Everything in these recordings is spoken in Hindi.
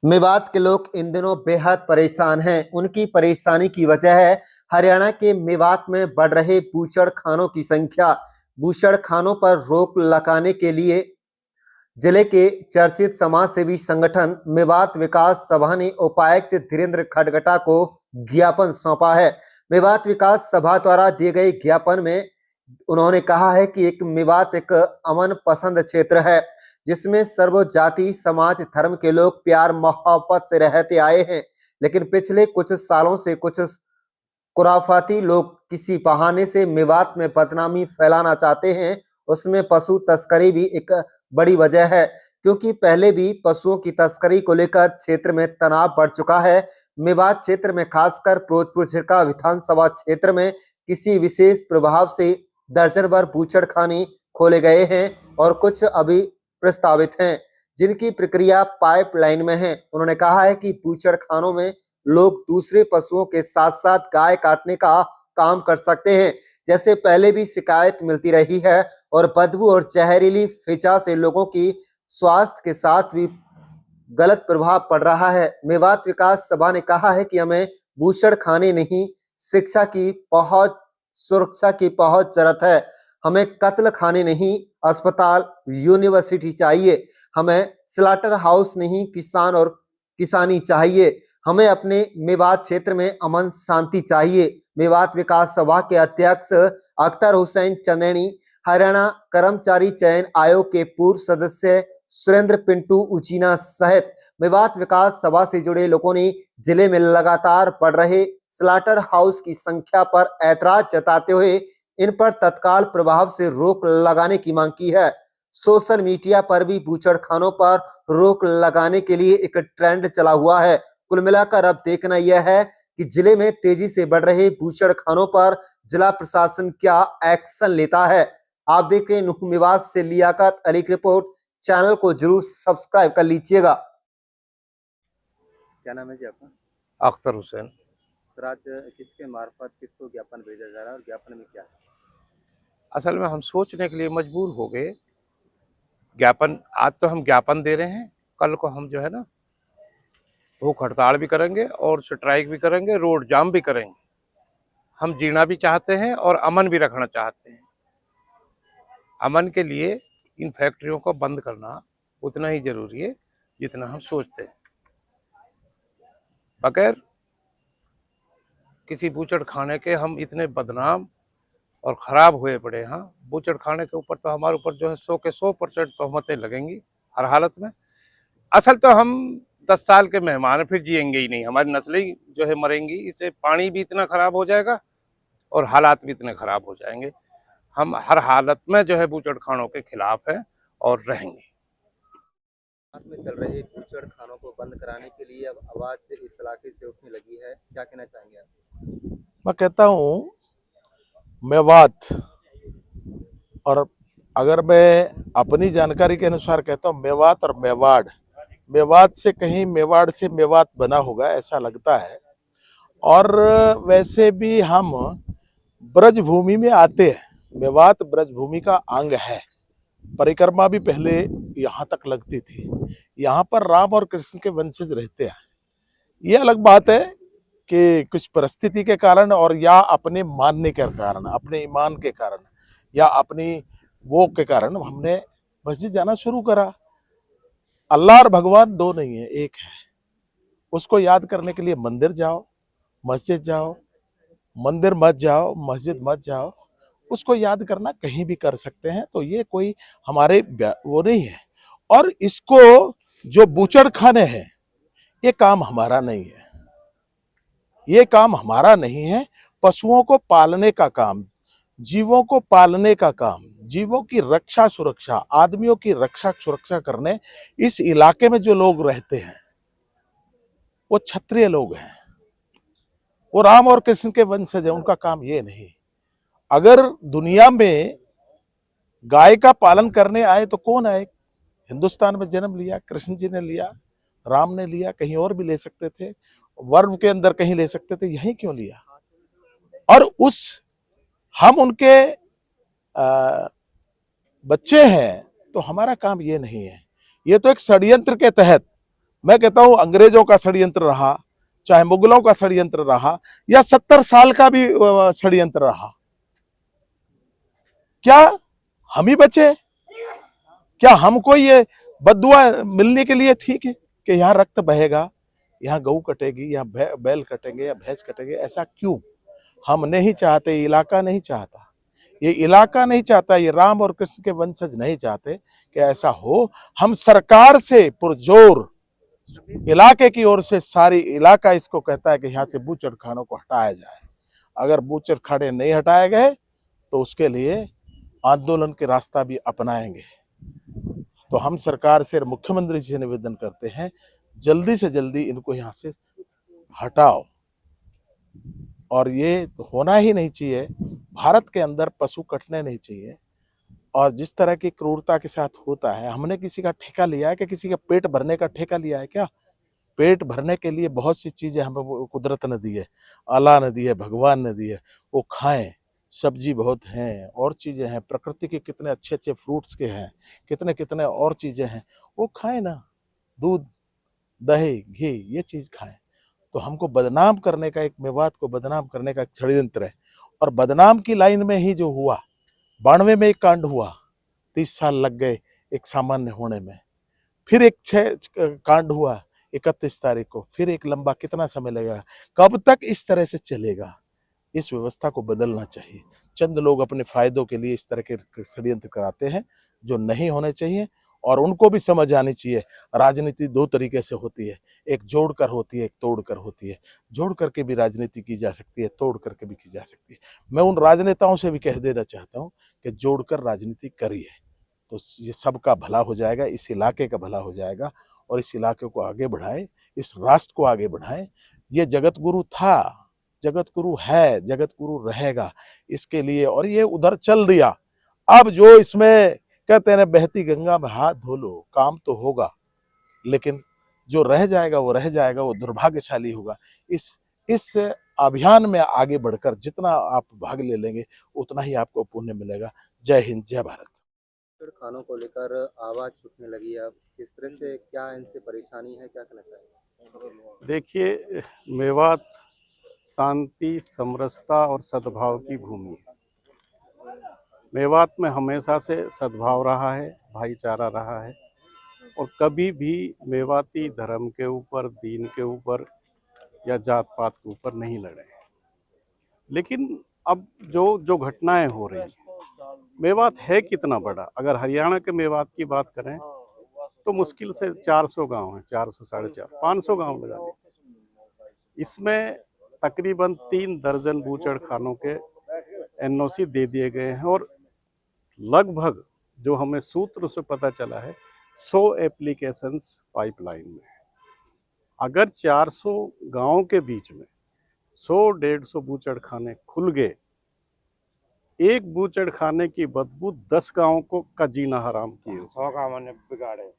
मेवात के लोग इन दिनों बेहद परेशान हैं। उनकी परेशानी की वजह है हरियाणा के मेवात में बढ़ रहे बूचड़खानों की संख्या। बूचड़खानों पर रोक लगाने के लिए जिले के चर्चित समाजसेवी संगठन मेवात विकास सभा ने उपायुक्त धीरेन्द्र खडगटा को ज्ञापन सौंपा है। मेवात विकास सभा द्वारा दिए गए ज्ञापन में उन्होंने कहा है कि एक मेवात एक अमन पसंद क्षेत्र है जिसमें सर्व जाति समाज धर्म के लोग प्यार मोहब्बत से रहते आए हैं, लेकिन पिछले कुछ सालों से कुछ खुराफाती लोग किसी बहाने से मेवात में बदनामी फैलाना चाहते हैं। उसमें पशु तस्करी भी एक बड़ी वजह है, क्योंकि पहले भी पशुओं की तस्करी को लेकर क्षेत्र में तनाव बढ़ चुका है। मेवात क्षेत्र में खासकर फिरोजपुर झिरका विधानसभा क्षेत्र में किसी विशेष प्रभाव से दर्जन भर बूचड़खाने खोले गए हैं और कुछ अभी प्रस्तावित हैं, जिनकी प्रक्रिया पाइपलाइन में है। उन्होंने कहा है कि बूचड़खानों में लोग दूसरे पशुओं के साथ साथ गाय काटने का काम कर सकते हैं, जैसे पहले भी शिकायत मिलती रही है, और बदबू और जहरीली फिजा से लोगों की स्वास्थ्य के साथ भी गलत प्रभाव पड़ रहा है। मेवात विकास सभा ने कहा है कि हमें बूचड़खाने नहीं, शिक्षा की पहुंच, सुरक्षा की बहुत जरूरत है। हमें कत्ल खाने नहीं, अस्पताल यूनिवर्सिटी चाहिए। हमें स्लाटर हाउस नहीं, किसान और किसानी चाहिए। हमें अपने मेवात क्षेत्र में अमन शांति चाहिए। मेवात विकास सभा के अध्यक्ष अख्तर हुसैन चंदेनी, हरियाणा कर्मचारी चयन आयोग के पूर्व सदस्य सुरेंद्र पिंटू उचीना सहित मेवात विकास सभा से जुड़े लोगों ने जिले में लगातार बढ़ रहे स्लाटर हाउस की संख्या पर ऐतराज जताते हुए इन पर तत्काल प्रभाव से रोक लगाने की मांग की है। सोशल मीडिया पर भी बूचड़खानों पर रोक लगाने के लिए एक ट्रेंड चला हुआ है। कुल मिलाकर अब देखना यह है कि जिले में तेजी से बढ़ रहे बूचड़खानों पर जिला प्रशासन क्या एक्शन लेता है। आप देख रहे हैं नुह मेवात से लियाकत अली की रिपोर्ट। चैनल को जरूर सब्सक्राइब कर लीजिएगा। क्या नाम है जी आपका? अख्तर हुसैन। सर, आज किसके मार्फत किसको ज्ञापन भेजा जा रहा है और ज्ञापन में क्या है? असल में हम सोचने के लिए मजबूर हो गए। ज्ञापन आज तो हम ज्ञापन दे रहे हैं, कल को हम जो है ना भूख हड़ताल भी करेंगे और स्ट्राइक भी करेंगे, रोड जाम भी करेंगे। हम जीना भी चाहते हैं और अमन भी रखना चाहते हैं। अमन के लिए इन फैक्ट्रियों को बंद करना उतना ही जरूरी है जितना हम सोचते हैं। बगैर किसी बूचड़खाने के हम इतने बदनाम और ख़राब हुए पड़े। हाँ, बूचड़खाने के ऊपर तो हमारे ऊपर जो है 100 के 100% तोहमतें लगेंगी हर हालत में। असल तो हम 10 साल के मेहमान फिर जिएंगे ही नहीं, हमारी नस्लें ही जो है मरेंगी। इससे पानी भी इतना ख़राब हो जाएगा और हालात भी इतने ख़राब हो जाएंगे। हम हर हालत में जो है बूचड़खानों के खिलाफ हैं और रहेंगे। में चल रहे बूचड़खानों को बंद कराने के लिए अब आवाज इस इलाके से उठने लगी है, क्या कहना चाहेंगे आप? मैं कहता हूँ मेवात, और अगर मैं अपनी जानकारी के अनुसार कहता हूँ मेवात और मेवाड़, मेवात से कहीं मेवाड़ से मेवात बना होगा ऐसा लगता है। और वैसे भी हम ब्रजभूमि में आते हैं, मेवात ब्रजभूमि का अंग है। परिक्रमा भी पहले यहाँ तक लगती थी। यहाँ पर राम और कृष्ण के वंशज रहते हैं। ये अलग बात है कि कुछ परिस्थिति के कारण और या अपने मानने के कारण, अपने ईमान के कारण या अपनी वो के कारण हमने मस्जिद जाना शुरू करा। अल्लाह और भगवान दो नहीं है, एक है। उसको याद करने के लिए मंदिर जाओ, मस्जिद जाओ, मंदिर मत जाओ, मस्जिद मत जाओ। उसको याद करना कहीं भी कर सकते हैं, तो ये कोई हमारे वो नहीं है। और इसको जो बूचड़खाने हैं, ये काम हमारा नहीं है, ये काम हमारा नहीं है। पशुओं को पालने का काम, जीवों को पालने का काम, जीवों की रक्षा सुरक्षा, आदमियों की रक्षा सुरक्षा करने इस इलाके में जो लोग रहते हैं वो क्षत्रिय लोग हैं, वो राम और कृष्ण के वंशज हैं। उनका काम ये नहीं। अगर दुनिया में गाय का पालन करने आए तो कौन आए? हिंदुस्तान में जन्म लिया, कृष्ण जी ने लिया, राम ने लिया, कहीं और भी ले सकते थे, वर्ग के अंदर कहीं ले सकते थे, यहीं क्यों लिया? और हम उनके बच्चे हैं, तो हमारा काम ये नहीं है। ये तो एक षड्यंत्र के तहत मैं कहता हूं अंग्रेजों का षड्यंत्र रहा, चाहे मुगलों का षड्यंत्र रहा, या 70 साल का भी षड्यंत्र रहा, क्या हम ही बचे? क्या हमको ये बद्दुआ मिलने के लिए थी कि यहाँ रक्त बहेगा, यहाँ गऊ कटेगी, यहाँ बैल कटेंगे या भैंस कटेंगे? ऐसा क्यों? हम नहीं चाहते, इलाका नहीं चाहता, ये इलाका नहीं चाहता, ये राम और कृष्ण के वंशज नहीं चाहते कि ऐसा हो। हम सरकार से पुरजोर, इलाके की ओर से सारी इलाका इसको कहता है कि यहाँ से बूचड़ खानों को हटाया जाए। अगर बूचड़ खाने नहीं हटाए गए तो उसके लिए आंदोलन के रास्ता भी अपनाएंगे। तो हम सरकार से, मुख्यमंत्री जी से निवेदन करते हैं, जल्दी से जल्दी इनको यहाँ से हटाओ। और ये तो होना ही नहीं चाहिए, भारत के अंदर पशु कटने नहीं चाहिए। और जिस तरह की क्रूरता के साथ होता है, हमने किसी का ठेका लिया है? कि किसी का पेट भरने का ठेका लिया है क्या? पेट भरने के लिए बहुत सी चीजें हमें कुदरत ने दी है, अल्लाह ने दी है, भगवान ने दी है, वो खाएं। सब्जी बहुत हैं, और चीजें हैं, प्रकृति के कितने अच्छे अच्छे फ्रूट्स के हैं, कितने कितने और चीजें हैं, वो खाएं ना। दूध, दही, घी, ये चीज खाएं। तो हमको बदनाम करने का, एक मेवात को बदनाम करने का एक षड्यंत्र है। और बदनाम की लाइन में ही जो हुआ, 92 में एक कांड हुआ, 30 साल लग गए एक सामान्य होने में। फिर एक 6 कांड हुआ 31 तारीख को, फिर एक लंबा, कितना समय लगेगा? कब तक इस तरह से चलेगा? इस व्यवस्था को बदलना चाहिए। चंद लोग अपने फायदों के लिए इस तरह के षड्यंत्र कराते हैं जो नहीं होने चाहिए, और उनको भी समझ आनी चाहिए राजनीति 2 तरीके से होती है, एक जोड़ कर होती है, एक तोड़ कर होती है। जोड़ करके भी राजनीति की जा सकती है, तोड़ करके भी की जा सकती है। मैं उन राजनेताओं से भी कह देना चाहता हूँ कि जोड़कर राजनीति करिए, तो ये सबका भला हो जाएगा, इस इलाके का भला हो जाएगा, और इस इलाके को आगे बढ़ाएं, इस राष्ट्र को आगे बढ़ाएं। ये जगत गुरु था, जगत गुरु है, जगत गुरु रहेगा इसके लिए। और ये उधर चल दिया, अब जो इसमें कहते हैं बहती गंगा में हाथ धो लो, काम तो होगा, लेकिन जो रह जाएगा वो रह जाएगा, वो दुर्भाग्यशाली होगा। इस अभियान में आगे बढ़कर जितना आप भाग ले लेंगे उतना ही आपको पुण्य मिलेगा। जय हिंद, जय भारत। बूचड़ खानों को लेकर आवाज उठने लगी है, अब किस तरह से, क्या इनसे परेशानी है, क्या कहना चाहिए? देखिए, मेवात शांति, समरसता और सद्भाव की भूमि है। मेवात में हमेशा से सद्भाव रहा है, भाईचारा रहा है, और कभी भी मेवाती धर्म के ऊपर, दीन के ऊपर या जात पात के ऊपर नहीं लड़े। लेकिन अब जो घटनाएं हो रही हैं, मेवात है कितना बड़ा? अगर हरियाणा के मेवात की बात करें तो मुश्किल से 400 गांव हैं, 400, 450, 500 गांव लगा लीजिए। इसमें तकरीबन 3 दर्जन बूचड़ खानों के एनओसी दे दिए गए हैं, और लगभग जो हमें सूत्र से पता चला है 100 एप्लीकेशंस पाइपलाइन में है। अगर 400 गांव के बीच में 100-150 बूचड़ खाने खुल गए, एक बूचड़ खाने की बदबू 10 गांव को का जीना हराम किए, 100 गाँव ने बिगाड़े।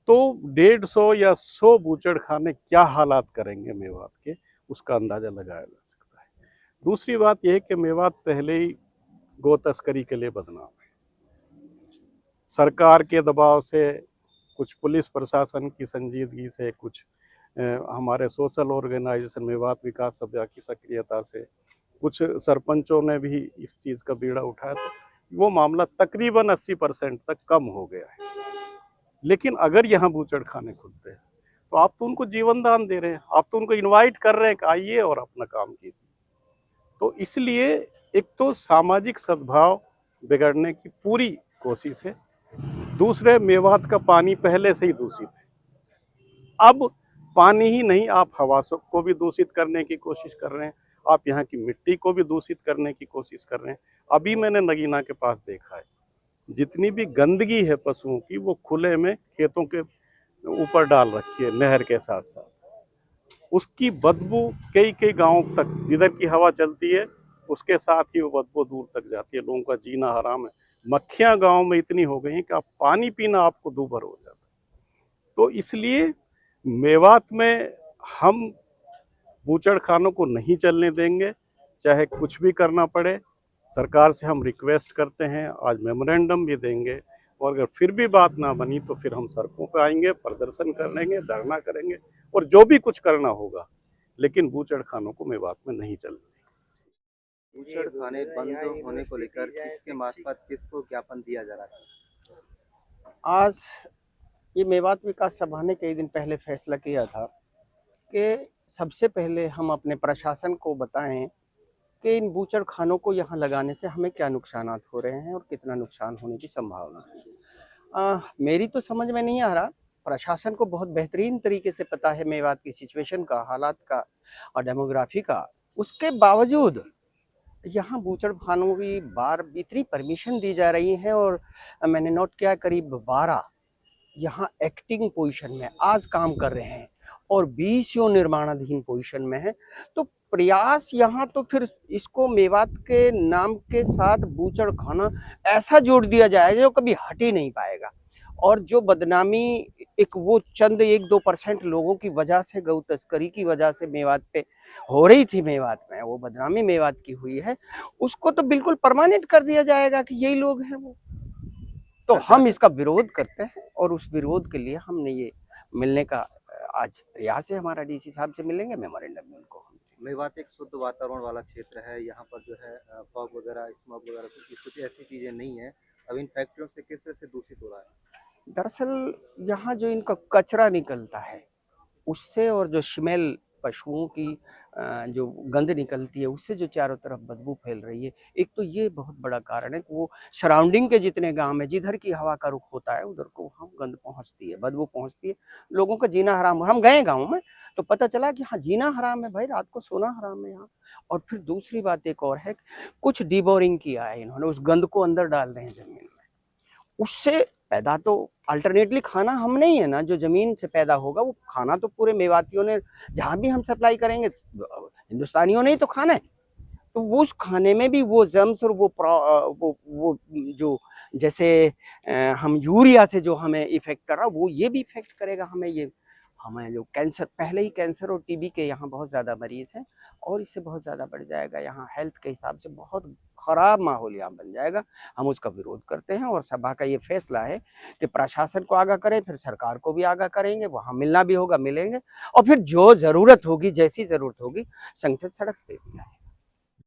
तो 150 या 100 बूचड़ खाने क्या हालात करेंगे मेवात के, उसका अंदाजा लगाया जा सकता है। दूसरी बात यह है कि मेवात पहले ही गो तस्करी के लिए बदनाम है। सरकार के दबाव से, कुछ पुलिस प्रशासन की संजीदगी से, कुछ हमारे सोशल ऑर्गेनाइजेशन मेवात विकास सभा की सक्रियता से, कुछ सरपंचों ने भी इस चीज़ का बीड़ा उठाया, तो वो मामला तकरीबन 80% तक कम हो गया है। लेकिन अगर यहाँ बूचड़ खाने खुलते हैं तो आप तो उनको जीवन दान दे रहे हैं, आप तो उनको इनवाइट कर रहे हैं कि आइए और अपना काम कीजिए। तो इसलिए एक तो सामाजिक सद्भाव बिगड़ने की पूरी कोशिश है। दूसरे, मेवात का पानी पहले से ही दूषित है। अब पानी ही नहीं, आप हवा को भी दूषित करने की कोशिश कर रहे हैं, आप यहाँ की मिट्टी को भी दूषित करने की कोशिश कर रहे हैं। अभी मैंने नगीना के पास देखा है, जितनी भी गंदगी है पशुओं की, वो खुले में खेतों के ऊपर डाल रखी है, नहर के साथ साथ। उसकी बदबू कई कई गांवों तक, जिधर की हवा चलती है उसके साथ ही वो बदबू दूर तक जाती है। लोगों का जीना हराम है। मक्खियां गांव में इतनी हो गई हैं कि आप पानी पीना आपको दूभर हो जाता है। तो इसलिए मेवात में हम बूचड़ खानों को नहीं चलने देंगे, चाहे कुछ भी करना पड़े। सरकार से हम रिक्वेस्ट करते हैं, आज मेमोरेंडम भी देंगे और अगर फिर भी बात ना बनी तो फिर हम सड़कों पर आएंगे, प्रदर्शन करेंगे, धरना करेंगे और जो भी कुछ करना होगा, लेकिन बूचड़खानों को मेवात में नहीं चलने। बूचड़ खाने बंद होने को लेकर किसके मार्फत किसको ज्ञापन दिया जा रहा है? आज ये मेवात विकास सभा ने कई दिन पहले फैसला किया था कि सबसे पहले हम अपने प्रशासन को बताएं कि इन बूचड़ खानों को यहाँ लगाने से हमें क्या नुकसानात हो रहे हैं और कितना नुकसान होने की संभावना है। मेरी तो समझ में नहीं आ रहा, प्रशासन को बहुत बेहतरीन तरीके से पता है मेवात की सिचुएशन का, हालात का और डेमोग्राफी का। उसके बावजूद यहाँ बूचड़ खानों की बार इतनी परमिशन दी जा रही है और मैंने नोट किया करीब 12 यहाँ एक्टिंग पोजीशन में आज काम कर रहे हैं और 20 यो निर्माणाधीन पोजीशन में है। तो प्रयास यहाँ तो फिर इसको मेवात के नाम के साथ बूचड़ खाना ऐसा जोड़ दिया जाएगा जो कभी हट ही नहीं पाएगा। और जो बदनामी एक वो चंद 1-2% लोगों की वजह से, गौ तस्करी की वजह से मेवात पे हो रही थी, मेवात में वो बदनामी मेवात की हुई है, उसको तो बिल्कुल परमानेंट कर दिया जाएगा कि यही लोग हैं वो। तो हम इसका विरोध करते हैं और उस विरोध के लिए हमने ये मिलने का आज प्रयास है हमारा। डीसी साहब से मिलेंगे, मेमोरेंडम में उनको। मेवात एक शुद्ध वातावरण वाला क्षेत्र है, यहाँ पर जो है फॉग वगैरह, स्मॉग वगैरह कुछ ऐसी चीज़ें नहीं है। अब इन फैक्ट्रियों से किस तरह से दूषित हो रहा है? दरअसल यहाँ जो इनका कचरा निकलता है उससे और जो स्मेल पशुओं की जो गंद निकलती है उससे जो चारों तरफ बदबू फैल रही है, एक तो ये बहुत बड़ा कारण है कि वो सराउंडिंग के जितने गांव है, जिधर की हवा का रुख होता है उधर को हम गंद पहुंचती है, बदबू पहुंचती है, लोगों का जीना हराम। हम गए गाँव में तो पता चला कि हाँ जीना हराम है भाई, रात को सोना हराम है यहाँ। और फिर दूसरी बात एक और है, कुछ डिबोरिंग किया है इन्होंने, उस गंद को अंदर डाल रहे हैं जमीन में, उससे पैदा तो अल्टरनेटली खाना हम नहीं है ना, जो जमीन से पैदा होगा वो खाना तो पूरे मेवातियों ने, जहाँ भी हम सप्लाई करेंगे हिंदुस्तानियों ने ही तो खाना है। तो वो उस खाने में भी वो जम्स और वो जो जैसे हम यूरिया से जो हमें इफेक्ट कर रहा वो ये भी इफेक्ट करेगा हमें। ये हमें जो कैंसर, पहले ही कैंसर और टीबी के यहाँ बहुत ज़्यादा मरीज हैं और इससे बहुत ज़्यादा बढ़ जाएगा। यहाँ हेल्थ के हिसाब से बहुत ख़राब माहौल यहाँ बन जाएगा। हम उसका विरोध करते हैं और सभा का ये फैसला है कि प्रशासन को आगाह करें, फिर सरकार को भी आगाह करेंगे, वहाँ मिलना भी होगा मिलेंगे और फिर जो ज़रूरत होगी, जैसी ज़रूरत होगी संगठित सड़क पे भी आए।